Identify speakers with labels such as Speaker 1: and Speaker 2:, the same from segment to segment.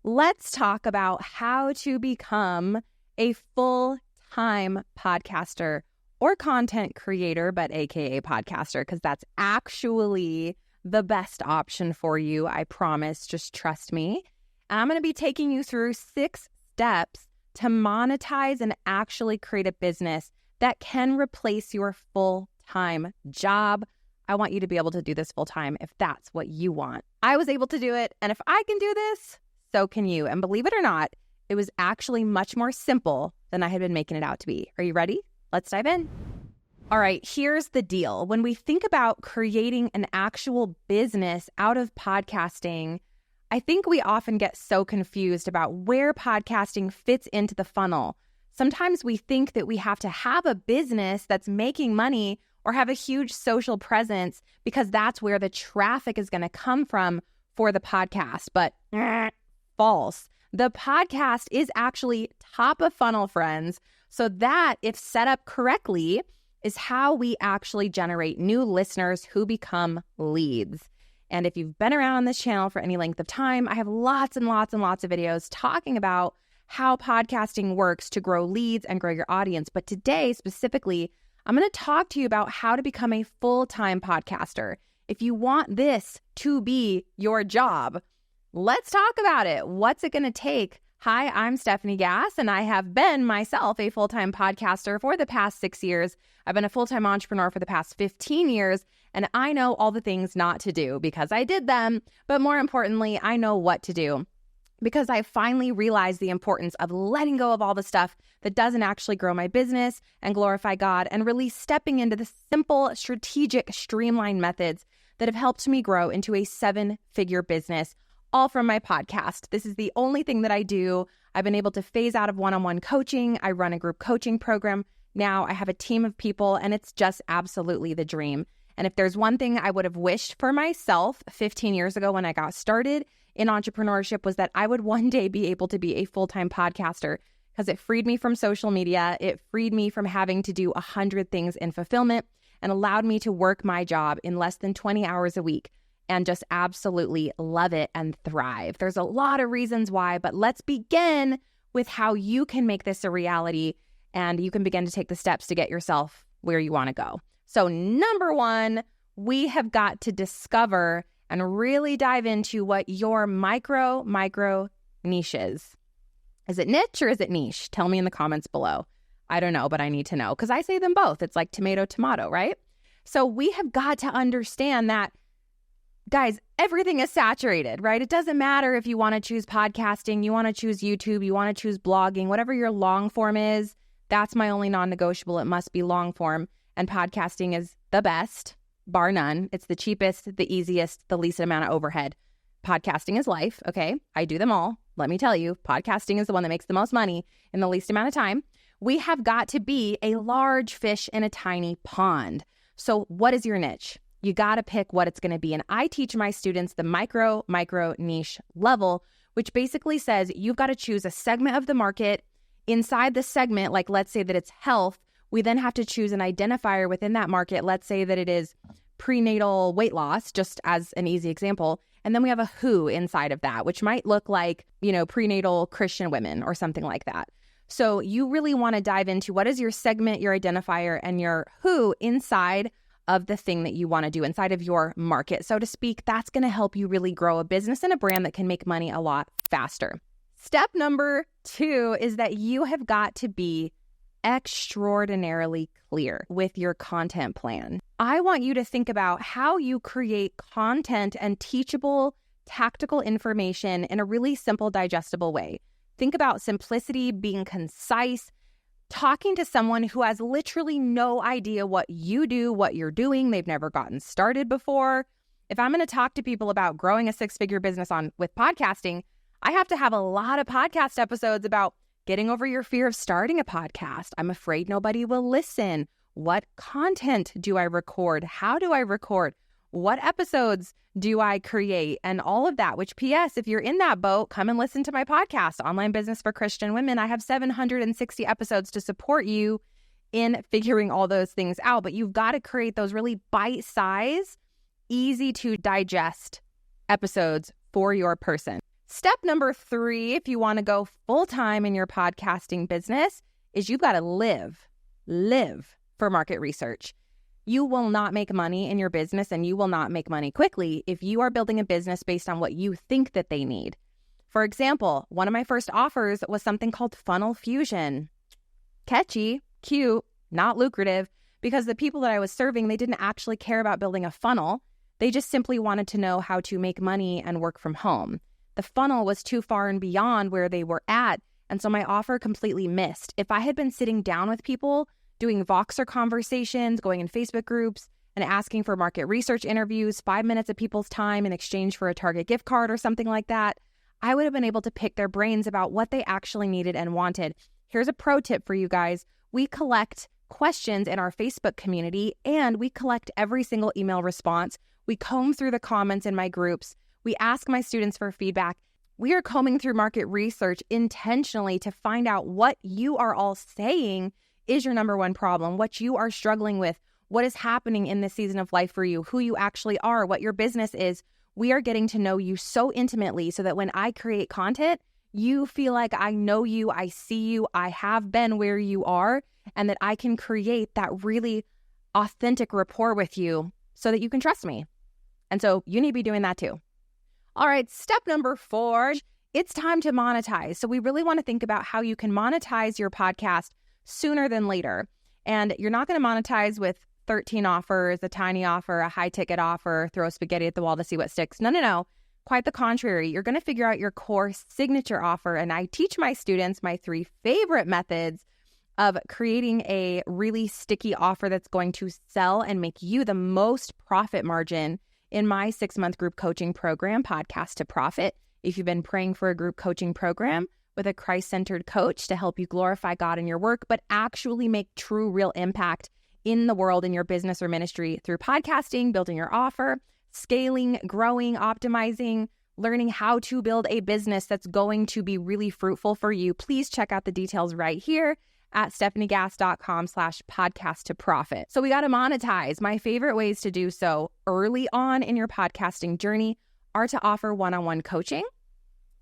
Speaker 1: let's talk about how to become a full-time podcaster or content creator, but AKA podcaster, because that's actually the best option for you. I promise. Just trust me. And I'm going to be taking you through 6 steps to monetize and actually create a business that can replace your full-time job. I want you to be able to do this full-time if that's what you want. I was able to do it, and if I can do this, so can you. And believe it or not, it was actually much more simple than I had been making it out to be. Are you ready? Let's dive in. All right, here's the deal. When we think about creating an actual business out of podcasting, I think we often get so confused about where podcasting fits into the funnel. Sometimes we think that we have to have a business that's making money or have a huge social presence because that's where the traffic is going to come from for the podcast. But false. The podcast is actually top of funnel, friends. So that, if set up correctly, is how we actually generate new listeners who become leads. And if you've been around on this channel for any length of time, I have lots and lots and lots of videos talking about how podcasting works to grow leads and grow your audience. But today, specifically, I'm going to talk to you about how to become a full-time podcaster. If you want this to be your job, let's talk about it. What's it going to take? Hi, I'm Stephanie Gass, and I have been myself a full-time podcaster for the past 6 years. I've been a full-time entrepreneur for the past 15 years, and I know all the things not to do because I did them. But more importantly, I know what to do because I finally realized the importance of letting go of all the stuff that doesn't actually grow my business and glorify God, and really stepping into the simple, strategic, streamlined methods that have helped me grow into a 7-figure business, all from my podcast. This is the only thing that I do. I've been able to phase out of one-on-one coaching. I run a group coaching program. Now I have a team of people, and it's just absolutely the dream. And if there's one thing I would have wished for myself 15 years ago when I got started in entrepreneurship, was that I would one day be able to be a full-time podcaster, because it freed me from social media. It freed me from having to do 100 things in fulfillment and allowed me to work my job in less than 20 hours a week and just absolutely love it and thrive. There's a lot of reasons why, but let's begin with how you can make this a reality, and you can begin to take the steps to get yourself where you want to go. So number 1, we have got to discover and really dive into what your micro niche is. Is it niche or is it niche? Tell me in the comments below. I don't know, but I need to know because I say them both. It's like tomato, right? So we have got to understand that, guys, everything is saturated, right? It doesn't matter if you want to choose podcasting, you want to choose YouTube, you want to choose blogging, whatever your long form is, that's my only non-negotiable. It must be long form. And podcasting is the best, bar none. It's the cheapest, the easiest, the least amount of overhead. Podcasting is life, okay? I do them all. Let me tell you, podcasting is the one that makes the most money in the least amount of time. We have got to be a large fish in a tiny pond. So what is your niche? You got to pick what it's going to be. And I teach my students the micro niche level, which basically says you've got to choose a segment of the market. Inside the segment, like let's say that it's health, we then have to choose an identifier within that market. Let's say that it is prenatal weight loss, just as an easy example. And then we have a who inside of that, which might look like, prenatal Christian women or something like that. So you really want to dive into what is your segment, your identifier, and your who inside of the thing that you want to do, inside of your market, so to speak. That's going to help you really grow a business and a brand that can make money a lot faster. Step number 2 is that you have got to be extraordinarily clear with your content plan. I want you to think about how you create content and teachable, tactical information in a really simple, digestible way. Think about simplicity, being concise, talking to someone who has literally no idea what you do, what you're doing. They've never gotten started before. If I'm going to talk to people about growing a 6-figure business with podcasting, I have to have a lot of podcast episodes about getting over your fear of starting a podcast. I'm afraid nobody will listen. What content do I record? How do I record? What episodes do I create? And all of that, which PS, if you're in that boat, come and listen to my podcast, Online Business for Christian Women. I have 760 episodes to support you in figuring all those things out. But you've got to create those really bite-sized, easy to digest episodes for your person. Step number 3, if you want to go full-time in your podcasting business, is you've got to live for market research. You will not make money in your business, and you will not make money quickly if you are building a business based on what you think that they need. For example, one of my first offers was something called funnel fusion. Catchy, cute, not lucrative, because the people that I was serving, they didn't actually care about building a funnel. They just simply wanted to know how to make money and work from home. The funnel was too far and beyond where they were at, and so my offer completely missed. If I had been sitting down with people, doing Voxer conversations, going in Facebook groups, and asking for market research interviews, 5 minutes of people's time in exchange for a Target gift card or something like that, I would have been able to pick their brains about what they actually needed and wanted. Here's a pro tip for you guys. We collect questions in our Facebook community, and we collect every single email response. We comb through the comments in my groups. We ask my students for feedback. We are combing through market research intentionally to find out what you are all saying is your number one problem, what you are struggling with, what is happening in this season of life for you, who you actually are, what your business is. We are getting to know you so intimately so that when I create content, you feel like I know you, I see you, I have been where you are, and that I can create that really authentic rapport with you so that you can trust me. And so you need to be doing that too. All right, step number 4, it's time to monetize. So we really want to think about how you can monetize your podcast sooner than later. And you're not going to monetize with 13 offers, a tiny offer, a high ticket offer, throw spaghetti at the wall to see what sticks. No. Quite the contrary. You're going to figure out your core signature offer. And I teach my students my 3 favorite methods of creating a really sticky offer that's going to sell and make you the most profit margin in my 6-month group coaching program, Podcast to Profit. If you've been praying for a group coaching program with a Christ-centered coach to help you glorify God in your work, but actually make true, real impact in the world, in your business or ministry through podcasting, building your offer, scaling, growing, optimizing, learning how to build a business that's going to be really fruitful for you, please check out the details right here at stephaniegast.com/podcast to profit. So we got to monetize. My favorite ways to do so early on in your podcasting journey are to offer one-on-one coaching.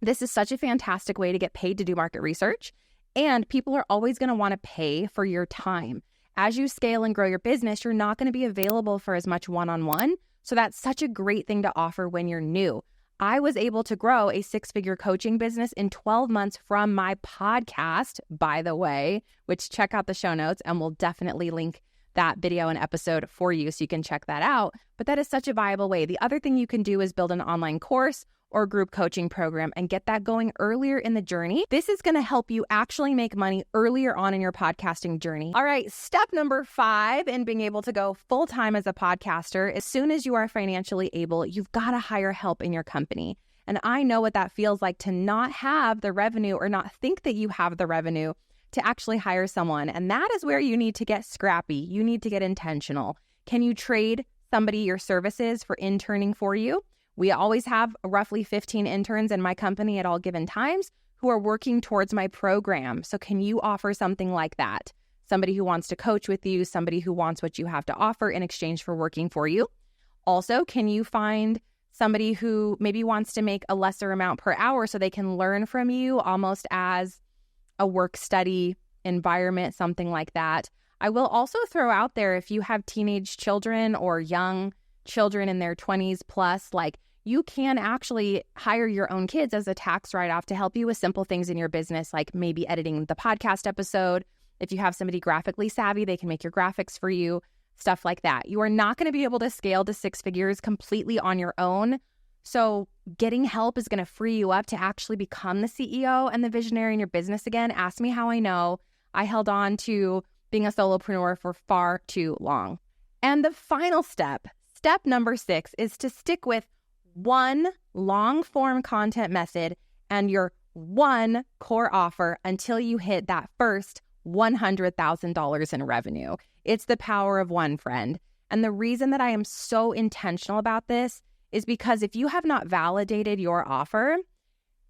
Speaker 1: This is such a fantastic way to get paid to do market research, and people are always going to want to pay for your time. As you scale and grow your business, you're not going to be available for as much one-on-one, so that's such a great thing to offer when you're new. I was able to grow a 6-figure coaching business in 12 months from my podcast, by the way, which check out the show notes and we'll definitely link that video and episode for you so you can check that out. But that is such a viable way. The other thing you can do is build an online course or group coaching program and get that going earlier in the journey. This is going to help you actually make money earlier on in your podcasting journey. All right, step number 5 in being able to go full-time as a podcaster, as soon as you are financially able, you've got to hire help in your company. And I know what that feels like to not have the revenue or not think that you have the revenue to actually hire someone. And that is where you need to get scrappy. You need to get intentional. Can you trade somebody your services for interning for you? We always have roughly 15 interns in my company at all given times who are working towards my program. So can you offer something like that? Somebody who wants to coach with you, somebody who wants what you have to offer in exchange for working for you. Also, can you find somebody who maybe wants to make a lesser amount per hour so they can learn from you almost as a work study environment, something like that. I will also throw out there, if you have teenage children or young children in their 20s plus, like, you can actually hire your own kids as a tax write-off to help you with simple things in your business, like maybe editing the podcast episode. If you have somebody graphically savvy, they can make your graphics for you, stuff like that. You are not going to be able to scale to 6 figures completely on your own. So getting help is going to free you up to actually become the CEO and the visionary in your business again. Ask me how I know. I held on to being a solopreneur for far too long. And the final step number 6, is to stick with one long-form content method and your one core offer until you hit that first $100,000 in revenue. It's the power of one, friend. And the reason that I am so intentional about this is because if you have not validated your offer,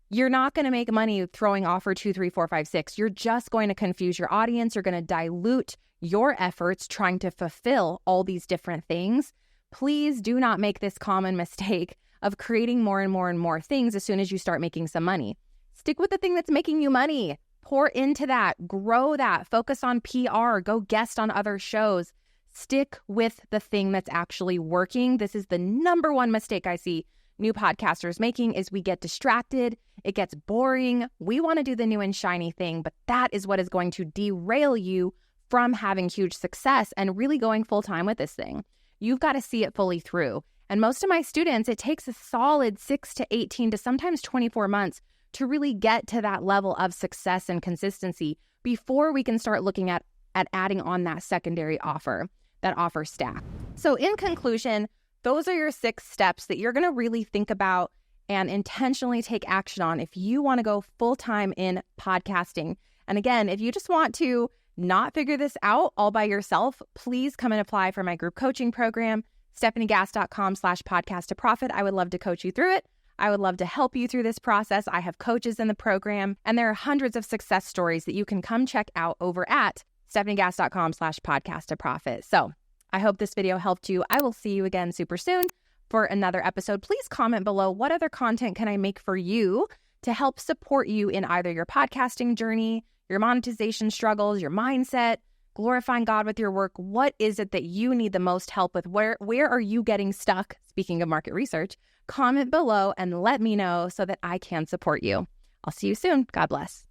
Speaker 1: you're not going to make money throwing offer 2, 3, 4, 5, 6. You're just going to confuse your audience. You're going to dilute your efforts trying to fulfill all these different things. Please do not make this common mistake of creating more and more and more things as soon as you start making some money. Stick with the thing that's making you money. Pour into that, grow that, focus on PR, go guest on other shows. Stick with the thing that's actually working. This is the number one mistake I see new podcasters making is we get distracted. It gets boring. We want to do the new and shiny thing, but that is what is going to derail you from having huge success and really going full time with this thing. You've got to see it fully through. And most of my students, it takes a solid 6 to 18 to sometimes 24 months to really get to that level of success and consistency before we can start looking at adding on that secondary offer, that offer stack. So in conclusion, those are your 6 steps that you're going to really think about and intentionally take action on if you want to go full-time in podcasting. And again, if you just want to not figure this out all by yourself, please come and apply for my group coaching program, stephaniegass.com/podcast-to-profit. I would love to coach you through it. I would love to help you through this process. I have coaches in the program, and there are hundreds of success stories that you can come check out over at stephaniegass.com/podcast-to-profit. So I hope this video helped you. I will see you again super soon for another episode. Please comment below what other content can I make for you to help support you in either your podcasting journey, your monetization struggles, your mindset, glorifying God with your work. What is it that you need the most help with? Where are you getting stuck? Speaking of market research, comment below and let me know so that I can support you. I'll see you soon. God bless.